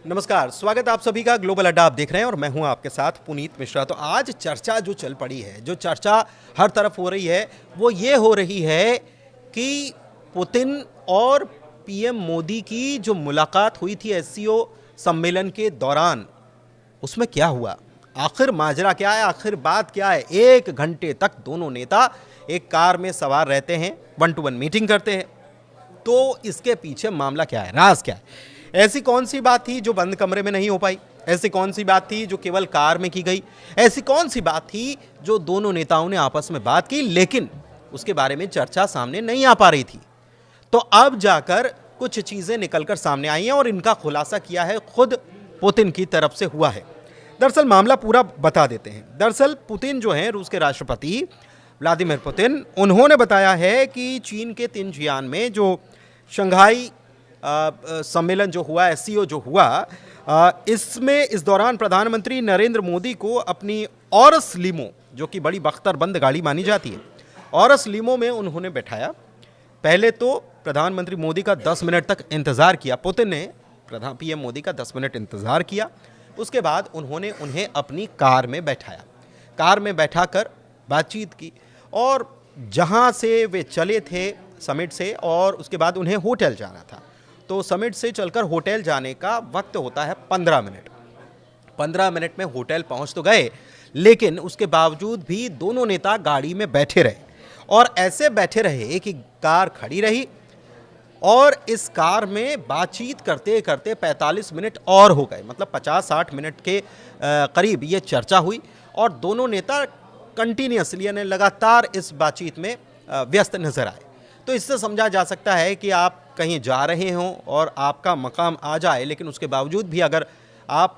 नमस्कार, स्वागत आप सभी का ग्लोबल अड्डा आप देख रहे हैं और मैं हूं आपके साथ पुनीत मिश्रा। तो आज चर्चा जो चल पड़ी है, जो चर्चा हर तरफ हो रही है, वो ये हो रही है कि पुतिन और पीएम मोदी की जो मुलाकात हुई थी एससीओ सम्मेलन के दौरान, उसमें क्या हुआ, आखिर माजरा क्या है, आखिर बात क्या है। 1 घंटे तक दोनों नेता एक कार में सवार रहते हैं, 1-to-1 मीटिंग करते हैं। तो इसके पीछे मामला क्या है, राज क्या है? ऐसी कौन सी बात थी जो बंद कमरे में नहीं हो पाई? ऐसी कौन सी बात थी जो केवल कार में की गई? ऐसी कौन सी बात थी जो दोनों नेताओं ने आपस में बात की लेकिन उसके बारे में चर्चा सामने नहीं आ पा रही थी? तो अब जाकर कुछ चीजें निकलकर सामने आई हैं और इनका खुलासा किया है खुद पुतिन की तरफ से हुआ है। दरअसल मामला पूरा बता देते हैं। दरअसल पुतिन जो हैं, रूस के राष्ट्रपति व्लादिमीर पुतिन, उन्होंने बताया है कि चीन के तिनजियान में जो शंघाई सम्मेलन जो हुआ, एससीओ जो हुआ, इसमें इस दौरान प्रधानमंत्री नरेंद्र मोदी को अपनी औरस लीमो, जो कि बड़ी बख्तरबंद गाड़ी मानी जाती है, औरस लीमो में उन्होंने बैठाया। पहले तो प्रधानमंत्री मोदी का 10 मिनट तक इंतज़ार किया, पुतिन ने पीएम मोदी का 10 मिनट इंतज़ार किया। उसके बाद उन्होंने उन्हें अपनी कार में बैठाया, कार में बैठाकर बातचीत की और जहाँ से वे चले थे समिट से, और उसके बाद उन्हें होटल जाना था। तो समिट से चलकर होटल जाने का वक्त होता है 15 मिनट। 15 मिनट में होटल पहुंच तो गए, लेकिन उसके बावजूद भी दोनों नेता गाड़ी में बैठे रहे और ऐसे बैठे रहे कि कार खड़ी रही और इस कार में बातचीत करते करते 45 मिनट और हो गए। मतलब 50-60 मिनट के करीब ये चर्चा हुई और दोनों नेता कंटिन्यूसली यानी लगातार इस बातचीत में व्यस्त नजर आए। तो इससे समझा जा सकता है कि आप कहीं जा रहे हों और आपका मकाम आ जाए, लेकिन उसके बावजूद भी अगर आप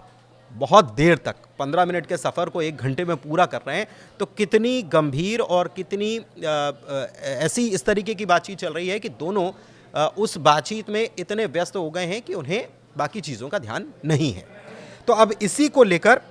बहुत देर तक 15 मिनट के सफ़र को 1 घंटे में पूरा कर रहे हैं, तो कितनी गंभीर और कितनी ऐसी इस तरीके की बातचीत चल रही है कि दोनों उस बातचीत में इतने व्यस्त हो गए हैं कि उन्हें बाकी चीज़ों का ध्यान नहीं है। तो अब इसी को लेकर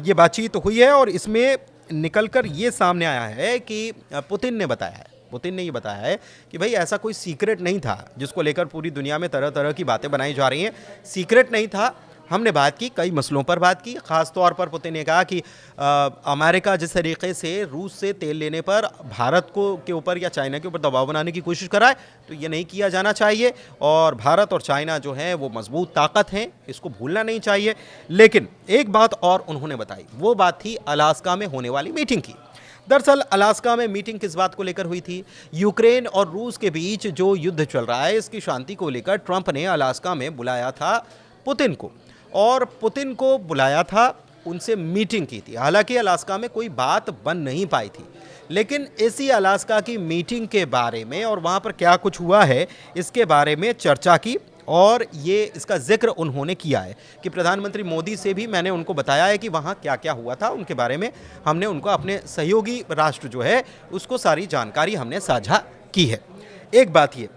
ये बातचीत हुई है और इसमें निकलकर ये सामने आया है कि पुतिन ने ये बताया है कि भाई ऐसा कोई सीक्रेट नहीं था जिसको लेकर पूरी दुनिया में तरह तरह की बातें बनाई जा रही हैं। सीक्रेट नहीं था, हमने बात की, कई मसलों पर बात की। ख़ास तौर पर पुतिन ने कहा कि अमेरिका जिस तरीके से रूस से तेल लेने पर भारत को के ऊपर या चाइना के ऊपर दबाव बनाने की कोशिश कराए, तो ये नहीं किया जाना चाहिए और भारत और चाइना जो है वो मजबूत ताकत हैं, इसको भूलना नहीं चाहिए। लेकिन एक बात और उन्होंने बताई, वो बात थी अलास्का में होने वाली मीटिंग की। दरअसल अलास्का में मीटिंग किस बात को लेकर हुई थी? यूक्रेन और रूस के बीच जो युद्ध चल रहा है, इसकी शांति को लेकर ट्रंप ने अलास्का में बुलाया था पुतिन को और पुतिन को बुलाया था, उनसे मीटिंग की थी। हालांकि अलास्का में कोई बात बन नहीं पाई थी, लेकिन इसी अलास्का की मीटिंग के बारे में और वहाँ पर क्या कुछ हुआ है इसके बारे में चर्चा की और ये इसका जिक्र उन्होंने किया है कि प्रधानमंत्री मोदी से भी मैंने उनको बताया है कि वहाँ क्या क्या हुआ था, उनके बारे में हमने उनको अपने सहयोगी राष्ट्र जो है उसको सारी जानकारी हमने साझा की है। एक बात ये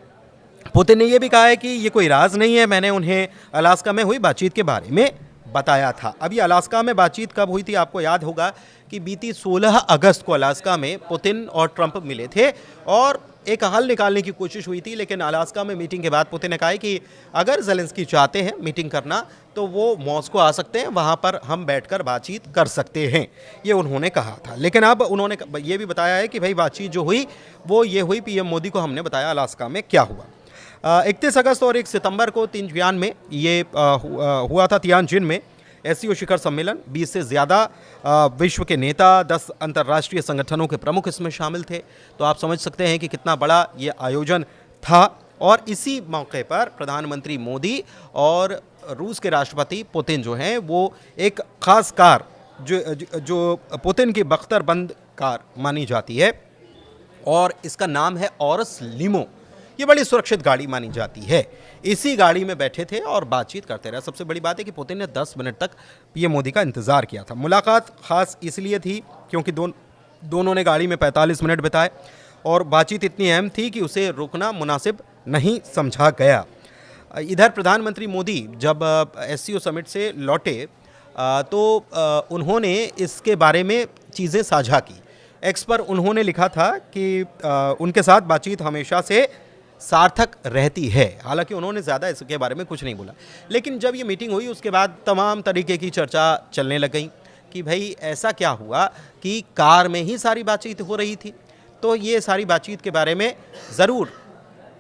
पुतिन ने यह भी कहा है कि ये कोई राज नहीं है, मैंने उन्हें अलास्का में हुई बातचीत के बारे में बताया था। अभी अलास्का में बातचीत कब हुई थी? आपको याद होगा कि बीती 16 अगस्त को अलास्का में पुतिन और ट्रंप मिले थे और एक हल निकालने की कोशिश हुई थी। लेकिन अलास्का में मीटिंग के बाद पुतिन ने कहा कि अगर ज़ेलेंस्की चाहते हैं मीटिंग करना तो वो मॉस्को आ सकते हैं, वहाँ पर हम बैठकर बातचीत कर सकते हैं, ये उन्होंने कहा था। लेकिन अब उन्होंने ये भी बताया है कि भाई बातचीत जो हुई वो ये हुई, पीएम मोदी को हमने बताया अलास्का में क्या हुआ। 31 अगस्त और 1 सितंबर को तिनजियान में ये हुआ था, तियानजिन में एससीओ शिखर सम्मेलन। 20 से ज़्यादा विश्व के नेता, 10 अंतर्राष्ट्रीय संगठनों के प्रमुख इसमें शामिल थे। तो आप समझ सकते हैं कि कितना बड़ा ये आयोजन था और इसी मौके पर प्रधानमंत्री मोदी और रूस के राष्ट्रपति पुतिन जो हैं वो एक ख़ास कार जो पुतिन की बख्तरबंद कार मानी जाती है और इसका नाम है औरस लीमो, ये बड़ी सुरक्षित गाड़ी मानी जाती है, इसी गाड़ी में बैठे थे और बातचीत करते रहे। सबसे बड़ी बात है कि पुतिन ने 10 मिनट तक पीएम मोदी का इंतज़ार किया था। मुलाकात ख़ास इसलिए थी क्योंकि दोनों ने गाड़ी में 45 मिनट बिताए और बातचीत इतनी अहम थी कि उसे रोकना मुनासिब नहीं समझा गया। इधर प्रधानमंत्री मोदी जब एससीओ समिट से लौटे तो उन्होंने इसके बारे में चीज़ें साझा की। एक्स पर उन्होंने लिखा था कि उनके साथ बातचीत हमेशा से सार्थक रहती है। हालांकि उन्होंने ज़्यादा इसके बारे में कुछ नहीं बोला, लेकिन जब ये मीटिंग हुई उसके बाद तमाम तरीके की चर्चा चलने लग गई कि भाई ऐसा क्या हुआ कि कार में ही सारी बातचीत हो रही थी। तो ये सारी बातचीत के बारे में ज़रूर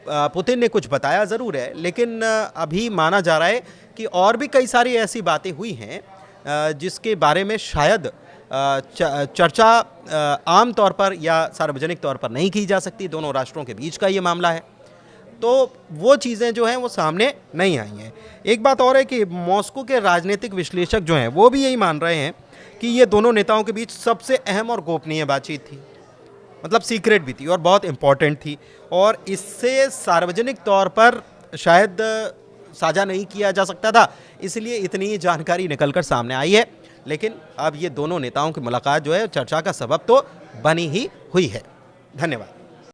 पुतिन ने कुछ बताया ज़रूर है, लेकिन अभी माना जा रहा है कि और भी कई सारी ऐसी बातें हुई हैं जिसके बारे में शायद चर्चा आम तौर पर या सार्वजनिक तौर पर नहीं की जा सकती। दोनों राष्ट्रों के बीच का ये मामला है, तो वो चीज़ें जो हैं वो सामने नहीं आई हैं। एक बात और है कि मॉस्को के राजनीतिक विश्लेषक जो हैं वो भी यही मान रहे हैं कि ये दोनों नेताओं के बीच सबसे अहम और गोपनीय बातचीत थी, मतलब सीक्रेट भी थी और बहुत इम्पॉर्टेंट थी, और इससे सार्वजनिक तौर पर शायद साझा नहीं किया जा सकता था, इसलिए इतनी जानकारी निकलकर सामने आई है। लेकिन अब ये दोनों नेताओं की मुलाकात जो है चर्चा का सबब तो बनी ही हुई है। धन्यवाद।